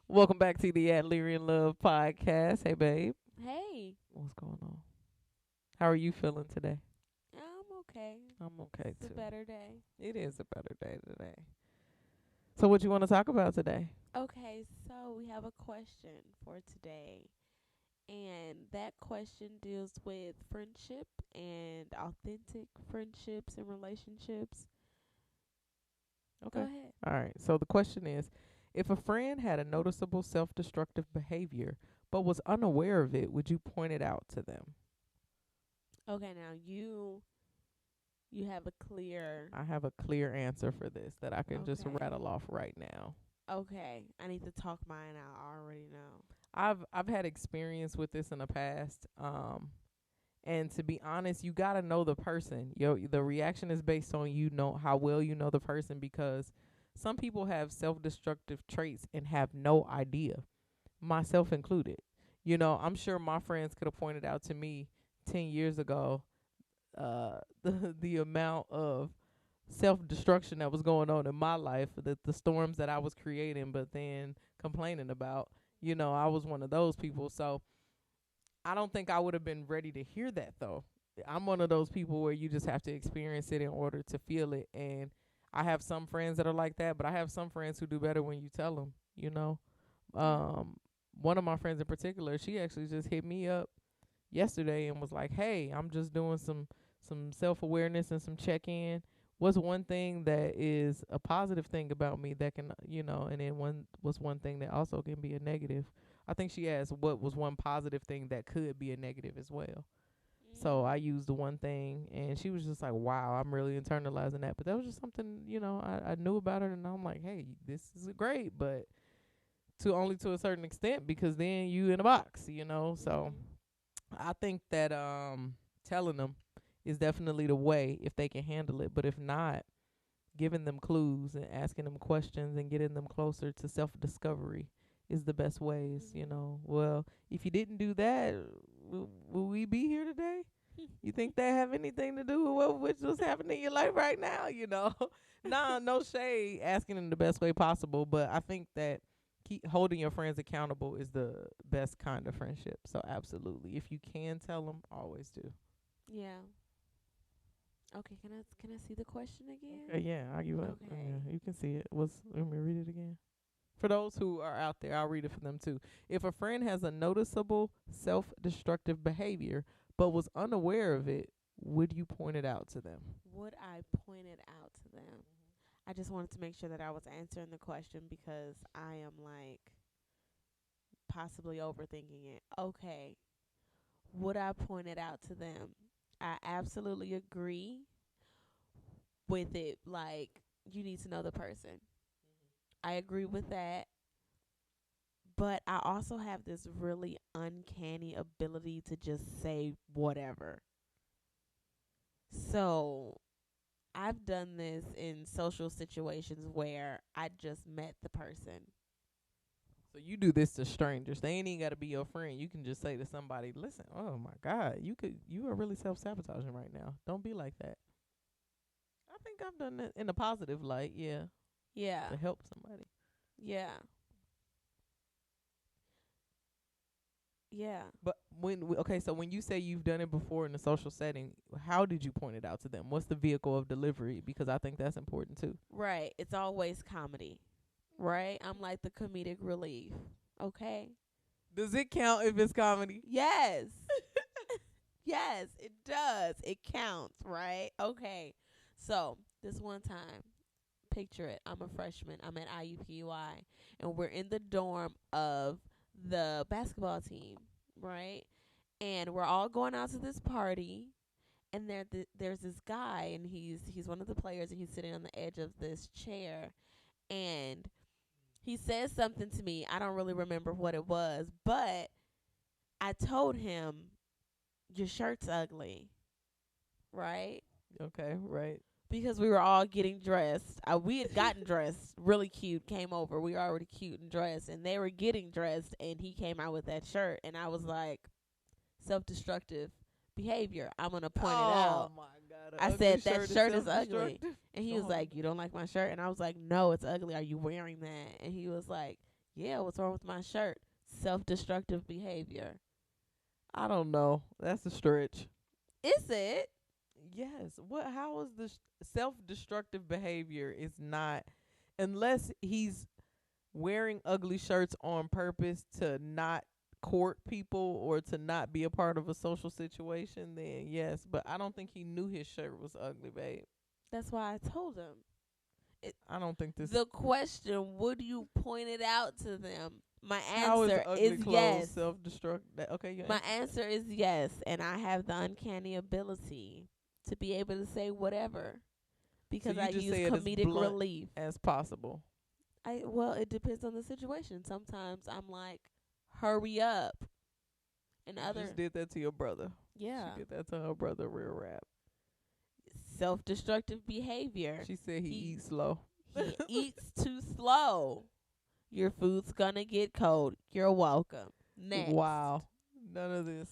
Welcome back to the At Lyrian Love podcast. Hey, babe. Hey, What's going on? How are you feeling today? I'm okay. I'm okay It's a too. better day. It is a better day today. So, what you want to talk about today? Okay, so we have a question for today. And that question deals with friendship and authentic friendships and relationships. Go Okay. ahead. All right. So, the question is if a friend had a noticeable self destructive behavior but was unaware of it, would you point it out to them? Okay, now you have a clear. I have a clear answer for this that I can just Okay. rattle off right now. Okay, I need to talk mine out. I already know. I've had experience with this in the past. And to be honest, you gotta know the person. The reaction is based on you know how well you know the person, because some people have self destructive traits and have no idea, myself included. I'm sure my friends could have pointed out to me 10 years ago the amount of self destruction that was going on in my life, the storms that I was creating, but then complaining about. I was one of those people. So I don't think I would have been ready to hear that though. I'm one of those people where you just have to experience it in order to feel it. And I have some friends that are like that, but I have some friends who do better when you tell them. Yeah. Um, one of my friends in particular, she actually just hit me up yesterday and was like, "Hey, I'm just doing some self-awareness and some check-in. What's one thing that is a positive thing about me that can, and then one thing that also can be a negative?" I think she asked what was one positive thing that could be a negative as well. So I used the one thing, and she was just like, "Wow, I'm really internalizing that." But that was just something I knew about her, and I'm like, "Hey, this is great, but to only to a certain extent, because then you in a box. So Mhm. I think that telling them is definitely the way if they can handle it. But if not, giving them clues and asking them questions and getting them closer to self discovery is the best ways. Mhm. Well, if you didn't do that, will we be here today? You think that have anything to do with what's happening in your life right now? Nah, no shade, asking in the best way possible, but I think that keep holding your friends accountable is the best kind of friendship. So absolutely, if you can tell them, always do. Yeah. Okay, can I see the question again? Okay, yeah, I'll give up. Okay. Yeah, you can see it. Let me read it again. For those who are out there, I'll read it for them too. If a friend has a noticeable self destructive behavior but was unaware of it, would you point it out to them? Would I point it out to them? I just wanted to make sure that I was answering the question because I am like possibly overthinking it. Okay. Would I point it out to them? I absolutely agree with it. Like, you need to know the person. I agree with that. But I also have this really uncanny ability to just say whatever. So I've done this in social situations where I just met the person. So you do this to strangers. They ain't even got to be your friend. You can just say to somebody, "Listen, oh my God, you are really self sabotaging right now. Don't be like that." I think I've done that in a positive light, yeah, Yeah. to help somebody. Yeah. Yeah. But okay, so when you say you've done it before in a social setting, how did you point it out to them? What's the vehicle of delivery? Because I think that's important too. Right. It's always comedy. Right? I'm like the comedic relief. Okay? Does it count if it's comedy? Yes. Yes, it does. It counts, right? Okay. So, this one time, picture it. I'm a freshman. I'm at IUPUI, and we're in the dorm of the basketball team, right? And we're all going out to this party, and there's this guy, and he's one of the players, and he's sitting on the edge of this chair, and he says something to me. I don't really remember what it was, but I told him, "Your shirt's ugly," right? Okay, right. Because we were all getting dressed. We had gotten dressed, really cute, came over. We were already cute and dressed, and they were getting dressed, and he came out with that shirt, and I was like, self destructive behavior. I'm going to point it Oh out. my God, I an ugly said, that shirt is shirt is ugly. self-destructive. And he was Oh, like, you don't like my shirt? And I was like, no, it's ugly. Are you wearing that? And he was like, Yeah, what's wrong with my shirt? Self-destructive behavior. I don't know. That's a stretch. Is it? Yes. What? How is the self-destructive behavior is not unless he's wearing ugly shirts on purpose to not court people or to not be a part of a social situation, then yes. But I don't think he knew his shirt was ugly, babe. That's why I told him. I don't think this. The question, would you point it out to them? My How is answer ugly is clothes yes. self-destruct? Okay, you My answer is yes, and I have the uncanny ability to be able to say whatever because you I just use say it as comedic blunt relief. as possible. Well, it depends on the situation. Sometimes I'm like, hurry up, and You other just did that to your brother. yeah, She did that to her brother. Real rap. self-destructive behavior. She said he He- eats slow. He eats too slow. Your food's gonna get cold. You're welcome. Next. Wow. None of this.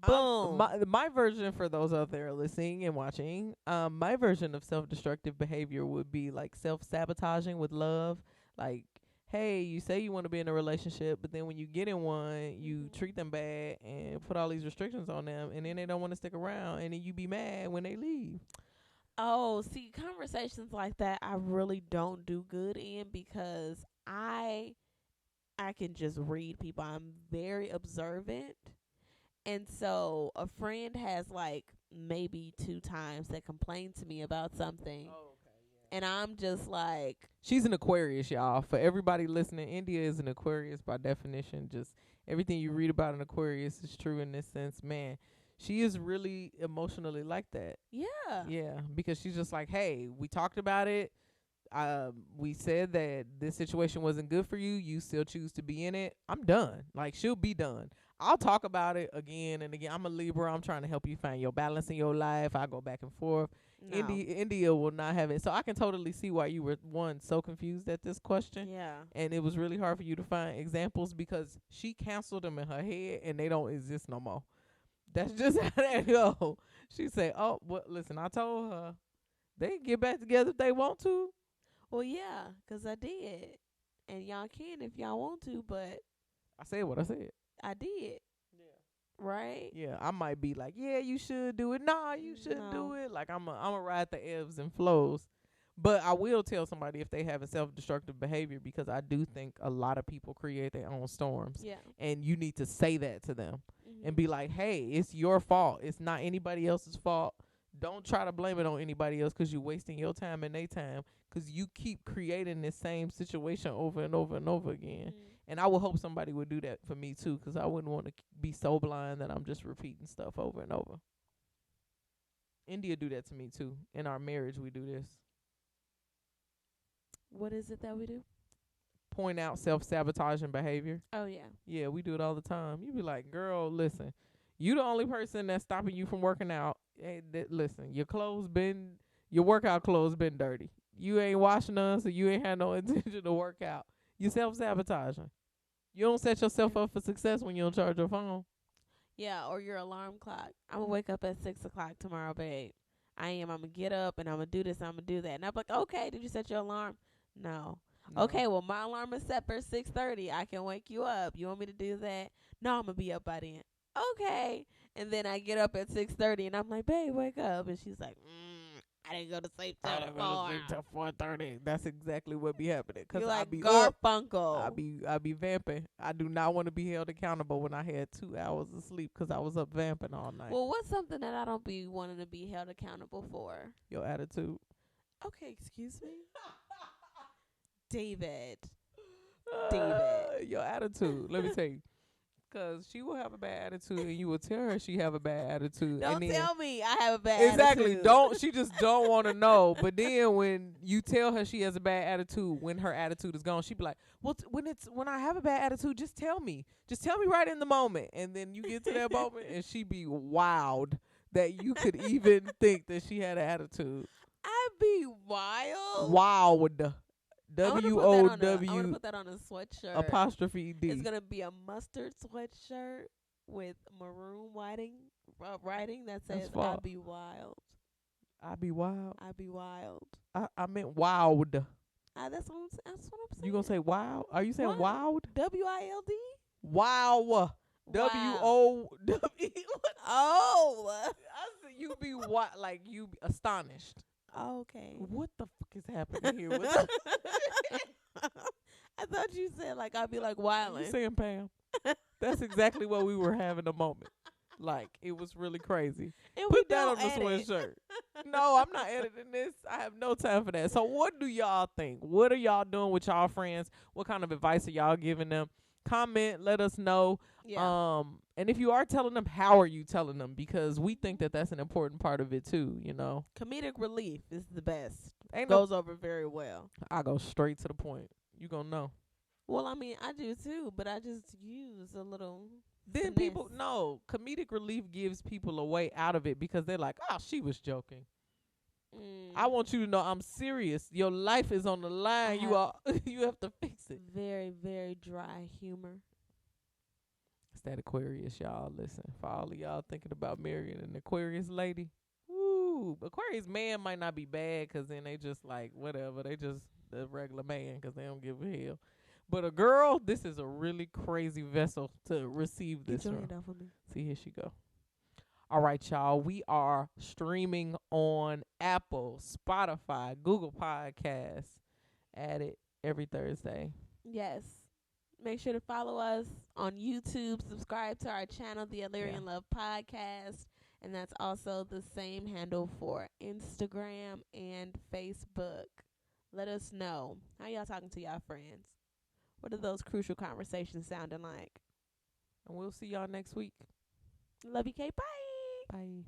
Boom. My version for those out there listening and watching, my version of self-destructive behavior would be like self-sabotaging with love. Like, hey, you say you want to be in a relationship, but then when you get in one, you treat them bad and put all these restrictions on them, and then they don't want to stick around, and then you be mad when they leave. Oh, see, conversations like that I really don't do good in because I can just read people. I'm very observant. And so a friend has like maybe 2 times that complained to me about something. And I'm just like, She's an Aquarius, y'all. For everybody listening, India is an Aquarius by definition. Just everything you read about an Aquarius is true in this sense. Man, she is really emotionally like that. yeah. Yeah, because she's just like, hey, we talked about it. We said that this situation wasn't good for you. You still choose to be in it. I'm done. Like, she'll be done. I'll talk about it again and again. I'm a Libra. I'm trying to help you find your balance in your life. I go back and forth. No. India will not have it. So I can totally see why you were so confused at this question. Yeah. And it was really hard for you to find examples because she canceled them in her head and they don't exist no more. That's just how that go. She said, "Oh, well, listen, I told her they can get back together if they want to." Well, yeah, 'cause I did. And y'all can if y'all want to, but I said what I said. I did. Yeah. Right? Yeah, I might be like, "Yeah, you should do it." Nah, you shouldn't do No. it. Like I'm a ride the ebbs and flows. But I will tell somebody if they have a self-destructive behavior because I do think a lot of people create their own storms. Yeah. And you need to say that to them. Mm-hmm. And be like, hey, it's your fault. It's not anybody else's fault. Don't try to blame it on anybody else because you're wasting your time and their time because you keep creating this same situation over and over and over again. Mm-hmm. And I would hope somebody would do that for me too because I wouldn't want to be so blind that I'm just repeating stuff over and over. India do that to me too. In our marriage, we do this. What is it that we do? Point out self-sabotaging behavior. Oh, yeah. Yeah, we do it all the time. You be like, girl, listen, you the only person that's stopping you from working out. Hey, listen, your workout clothes been dirty. You ain't washing them, so you ain't had no intention to work out. You self-sabotaging. You don't set yourself up for success when you don't charge your phone. Yeah, or your alarm clock. I'm going to wake up at 6 o'clock tomorrow, babe. I'm going to get up and I'm going to do this, I'm going to do that. And I'm like, okay, did you set your alarm? No. Okay, well, my alarm is set for 6:30. I can wake you up. You want me to do that? No, I'm going to be up by then. Okay. And then I get up at 6:30 and I'm like, babe, wake up. And she's like, I didn't go to sleep till 4:30. That's exactly what be happening. Cause you're I like be up. Garfunkel. I be vamping. I do not want to be held accountable when I had 2 hours of sleep because I was up vamping all night. Well, what's something that I don't be wanting to be held accountable for? Your attitude. Okay, excuse me? David. Your attitude. Let me tell you. Because she will have a bad attitude and you will tell her she have a bad attitude. Don't and then, tell me I have a bad exactly. attitude. She just don't want to know. But then when you tell her she has a bad attitude, when her attitude is gone, she be like, well, when I have a bad attitude, just tell me. Just tell me right in the moment. And then you get to that moment and she be wowed that you could even think that she had an attitude. I be wild. Wowed. WOW I'm gonna put that on a sweatshirt. apostrophe D. It's gonna be a mustard sweatshirt with maroon writing that says "I be wild." I be wild. I be wild. I meant wowed. That's what I'm saying. You gonna say wild? Are you saying wild? WILD? Wow. WOW. Oh. I said you be what? Like you be astonished. Okay. What the fuck is happening here? With I thought you said like I'd be like you wildin'. saying, Pam? That's exactly what we were having a moment. Like it was really crazy. And Put we that don't on the edit. sweatshirt. No, I'm not editing this. I have no time for that. So what do y'all think? What are y'all doing with y'all friends? What kind of advice are y'all giving them? Comment, let us know. Yeah. And if you are telling them, how are you telling them? Because we think that that's an important part of it too, you know. Comedic relief is the best. Ain't no Goes over very well. I go straight to the point. You gonna know. Well, I mean, I do too, but I just use a little. Then finesse. people no, comedic relief gives people a way out of it because they're like, "Oh, she was joking." I want you to know I'm serious. Your life is on the line. You are you have to fix it. Very, very dry humor. It's that Aquarius, y'all. Listen, for all of y'all thinking about marrying an Aquarius lady, woo, Aquarius man might not be bad because then they just like whatever. They just the regular man because they don't give a hell. But a girl, this is a really crazy vessel to receive this Get your from. hand off of me. See, here she go. All right, y'all. We are streaming on Apple, Spotify, Google Podcasts. At it every Thursday. Yes. Make sure to follow us on YouTube. Subscribe to our channel, The Illyrian Love Podcast. And that's also the same handle for Instagram and Facebook. Let us know. How y'all talking to y'all friends? What are those crucial conversations sounding like? And we'll see y'all next week. Love you, Kate. Bye. Bye.